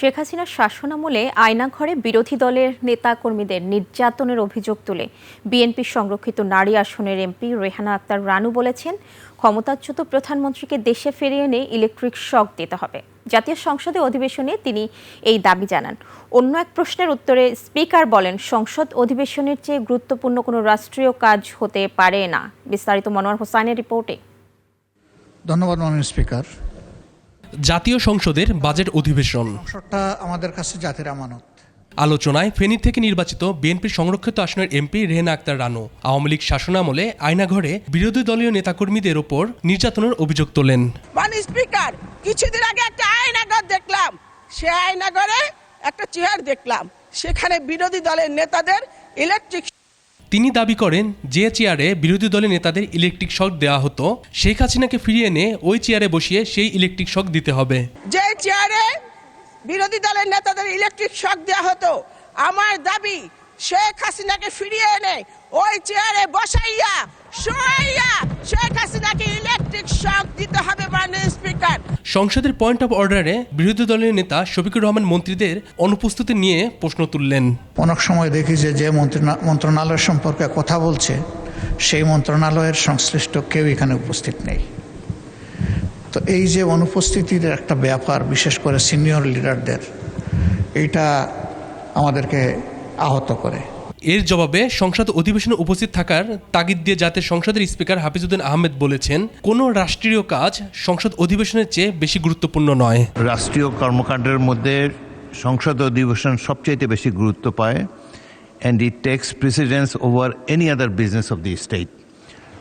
শেখ হাসিনার শাসনামলে আয়নাঘরে বিরোধী দলের নেতাকর্মীদের নির্যাতনের অভিযোগ তুলে বিএনপি সংরক্ষিত নারী আসনের এমপি রেহানা আক্তার রানু বলেছেন, ক্ষমতাচ্যুত প্রধানমন্ত্রীকে দেশে ফিরিয়ে এনে ইলেকট্রিক শক দিতে হবে। জাতীয় সংসদে অধিবেশনে তিনি এই দাবি জানান। অন্য এক প্রশ্নের উত্তরে স্পিকার বলেন, সংসদ অধিবেশনের চেয়ে গুরুত্বপূর্ণ কোনো রাষ্ট্রীয় কাজ হতে পারে না। বিস্তারিত মনোয়ার হোসাইনের রিপোর্টে। ধন্যবাদ মাননীয় স্পিকার। জাতীয় সংসদের বাজেট অধিবেশন সংসদটা আমাদের কাছে জাতির আমানত। আলোচনায় ফেনী থেকে নির্বাচিত বিএনপির সংরক্ষিত আসনের এমপি রেহানা আক্তার রানু আওয়ামী লীগ শাসনামলে আয়নাঘরে বিরোধী দলীয় নেতাকর্মীদের ওপর নির্যাতনের অভিযোগ তোলেন। মাননীয় স্পিকার, কিছুদিন আগে একটা আয়নাঘর দেখলাম, সে আয়নাঘরে একটা চেয়ার দেখলাম, সেখানে বিরোধী দলের নেতাদের ইলেকট্রিক। তিনি দাবি করেন, যে চেয়ারে বিরোধী দলের নেতাদের ইলেকট্রিক শক দেওয়া হতো, শেখ হাসিনাকে ফিরিয়ে এনে ওই চেয়ারে বসিয়ে সেই ইলেকট্রিক শক দিতে হবে। যে চেয়ারে বিরোধী দলের নেতাদের ইলেকট্রিক শক দেওয়া হতো, আমার দাবি শেখ হাসিনাকে ফিরিয়ে এনে ওই চেয়ারে বসাইয়া শোয়াইয়া শেখ হাসিনাকে ইলেকট্রিক শক দিতে হবে। মাননীয় স্পিকার, সংসদের পয়েন্ট অফ অর্ডারে বিরোধী দলের নেতা শফিকুর রহমান মন্ত্রীদের অনুপস্থিতি নিয়ে প্রশ্ন তুললেন। অনেক সময় দেখি যে মন্ত্রণালয় সম্পর্কে কথা বলছে, সেই মন্ত্রণালয়ের সংশ্লিষ্ট কেউ এখানে উপস্থিত নেই। তো এই যে অনুপস্থিতির একটা ব্যাপার, বিশেষ করে সিনিয়র লিডারদের, এইটা আমাদেরকে আহত করে। এর জবাবে সংসদ অধিবেশনে উপস্থিত থাকার তাগিদ দিয়ে জাতীয় সংসদের স্পিকার হাফিজউদ্দিন আহমেদ বলেছেন, কোনো রাষ্ট্রীয় কাজ সংসদ অধিবেশনের চেয়ে বেশি গুরুত্বপূর্ণ নয়। রাষ্ট্রীয় কর্মকাণ্ডের মধ্যে সংসদ অধিবেশন সবচেয়ে বেশি গুরুত্ব পায়, and it takes precedence over any other business of the state.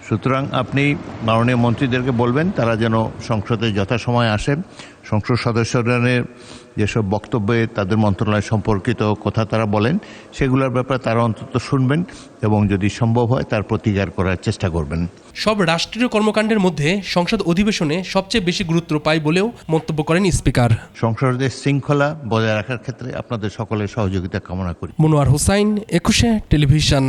সুতরাং আপনি মাননীয় মন্ত্রীদেরকে বলবেন তারা যেন সংসদে যথাসময়ে আসেন। সংসদ সদস্যদের যেসব বক্তব্যে তাদের মন্ত্রণালয় সম্পর্কিত কথা তারা বলেন, সেগুলোর ব্যাপারে তারা অন্তত শুনবেন এবং যদি সম্ভব হয় তার প্রতিকার করার চেষ্টা করবেন। সব রাষ্ট্রীয় কর্মকাণ্ডের মধ্যে সংসদ অধিবেশনে সবচেয়ে বেশি গুরুত্ব পায় বলেও মন্তব্য করেন স্পিকার। সংসদের শৃঙ্খলা বজায় রাখার ক্ষেত্রে আপনাদের সকলের সহযোগিতা কামনা করি। মনোয়ার হোসাইন, 21 টেলিভিশন।